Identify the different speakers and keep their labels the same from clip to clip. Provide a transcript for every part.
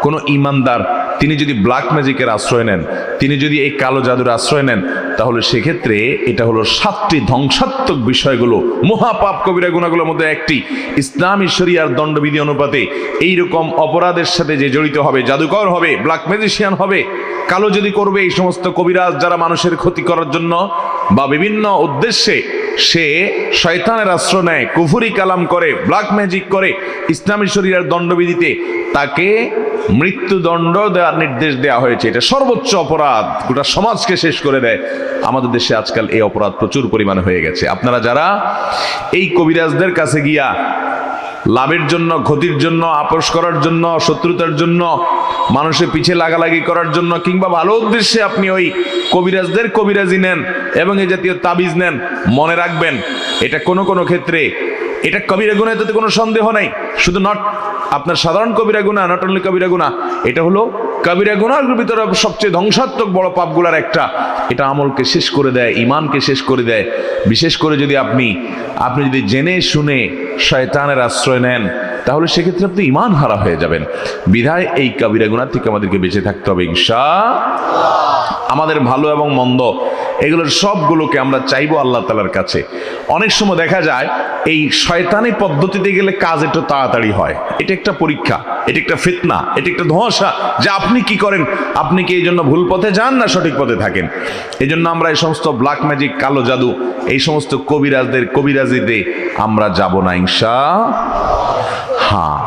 Speaker 1: কোনো ইমানদার তিনি যদি ব্ল্যাক ম্যাজিকের আশ্রয় নেন, তিনি যদি এই কালো জাদুর আশ্রয় নেন, তাহলে সেক্ষেত্রে এটা হলো 7টি ধ্বংসাত্মক বিষয়গুলো, মহাপাপ কবিরা গুনাহগুলোর মধ্যে একটি। ইসলামী শরিয়ার দণ্ডবিধি অনুপাতে এইরকম অপরাধের সাথে যে জড়িত হবে, জাদুকর হবে, ব্ল্যাক ম্যাজিশিয়ান হবে, কালো যদি করবে, এই সমস্ত কবিরাজ যারা মানুষের ক্ষতি করার জন্য বা বিভিন্ন উদ্দেশ্যে সে শয়তানের আশ্রয় নেয়, কুফরি কালাম করে, ব্ল্যাক ম্যাজিক করে, ইসলামী শরিয়ার দণ্ডবিধিতে তাকে মৃত্যুদণ্ড দেওয়ার নির্দেশ দেওয়া হয়েছে। এটা সর্বোচ্চ অপরাধ, গোটা সমাজকে শেষ করে দেয়। আমাদের দেশে আজকাল এই অপরাধ প্রচুর পরিমাণে হয়ে গেছে। আপনারা যারা এই কবিরাজদের কাছে গিয়া লাভের জন্য, ক্ষতির জন্য, আপোষ করার জন্য, শত্রুতার জন্য, মানুষের পিছে লাগালাগি করার জন্য, কিংবা ভালো উদ্দেশ্যে আপনি ওই কবিরাজদের কবিরাজি নেন এবং এই জাতীয় তাবিজ নেন, মনে রাখবেন এটা কোনো কোনো ক্ষেত্রে এটা কবিরা গুনাহ, এতে কোনো সন্দেহ নাই। শুধু নট আপনার সাধারণ কবিরা গুনাহ, নট অনলি কবিরা গুনাহ, এটা হলো কবিরা গুনাহের ভিতরে সবচেয়ে ধ্বংসাত্মক বড় পাপগুলার একটা। এটা আমলকে শেষ করে দেয়, ইমানকে শেষ করে দেয়। বিশেষ করে যদি আপনি যদি জেনে শুনে শয়তানের আশ্রয় নেন, তাহলে সেক্ষেত্রে আপনি ইমান হারা হয়ে যাবেন। বিধায় এই কবিরা গুনাহ থেকে আমাদেরকে বেঁচে থাকতে হবে ইনশাআল্লাহ। আমাদের ভালো এবং মন্দ এগুলোর সবগুলোকে আমরা চাইবো আল্লাহ তাআলার কাছে। অনেক সময় দেখা যায় এই শয়তানি পদ্ধতিতে গেলে কাজ একটু তাড়াতাড়ি হয়। এটা একটা পরীক্ষা, এটা একটা ফিতনা, এটা একটা ধোঁয়াশা যে আপনি কি করেন, আপনি কি এই জন্য ভুল পথে যান না সঠিক পথে থাকেন। এই জন্য আমরা এই সমস্ত ব্ল্যাক ম্যাজিক, কালো জাদু, এই সমস্ত কবিরাজদের কবিরাজিতে আমরা যাব না ইনশাআল্লাহ। হ্যাঁ,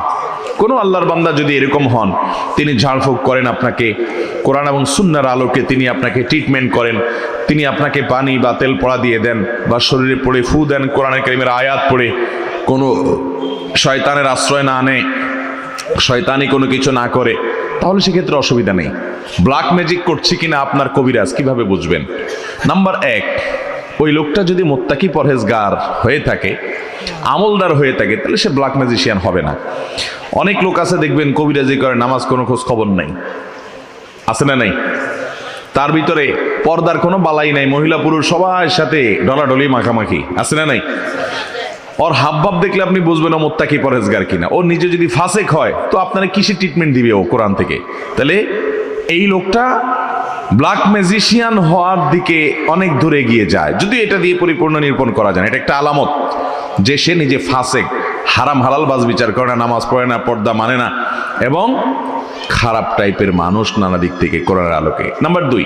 Speaker 1: কোনো আল্লাহর বান্দা যদি এরকম হন, তিনি ঝাড়ফুঁক করেন আপনাকে, কোরআন এবং সুন্নাহর আলোকে তিনি আপনাকে ট্রিটমেন্ট করেন, তিনি আপনাকে পানি বা তেল পড়া দিয়ে দেন বা শরীরে পড়ে ফু দেন, কোরআনের কারিমের আয়াত পড়ে, কোনো শয়তানের আশ্রয় না নেয়, শয়তানি কোনো কিছু না করে, তাহলে সেক্ষেত্রে অসুবিধা নেই। ব্ল্যাক ম্যাজিক করছে কিনা আপনার কবিরাজ কিভাবে বুঝবেন? নাম্বার 1, ওই লোকটা যদি মুত্তাকি পরহেজগার হয়ে থাকে, আমলদার হয়ে থাকে, তাহলে সে ব্ল্যাক ম্যাজিশিয়ান হবে না। অনেক লোক আছে দেখবেন কবিরাজি করে, নামাজ কোনো খোঁজ খবর নাই, আছে না নাই? তার ভিতরে পর্দার কোনো বালাই নাই, মহিলা পুরুষ সবার সাথে ডলাডলি মাখামাখি, আছে না নাই? ওর হাবভাব দেখলে আপনি বুঝবেন ও মুত্তাকি পরহেজগার কিনা। ও নিজে যদি ফাসেক হয় তো আপনারা কিসে ট্রিটমেন্ট দিবে ও কোরআন থেকে? তাহলে এই লোকটা ব্ল্যাক ম্যাজিশিয়ান হওয়ার দিকে অনেক দূরে এগিয়ে যায়, যদি এটা দিয়ে পরিপূর্ণ নিরূপণ করা যায়। এটা একটা আলামত যে সে নিজে ফাসেক, হারাম হালাল বাজ বিচার করে না, নামাজ পড়ে না, পর্দা মানে না, এবং খারাপ টাইপের মানুষ নানা দিক থেকে কোরআনের আলোকে। নাম্বার 2,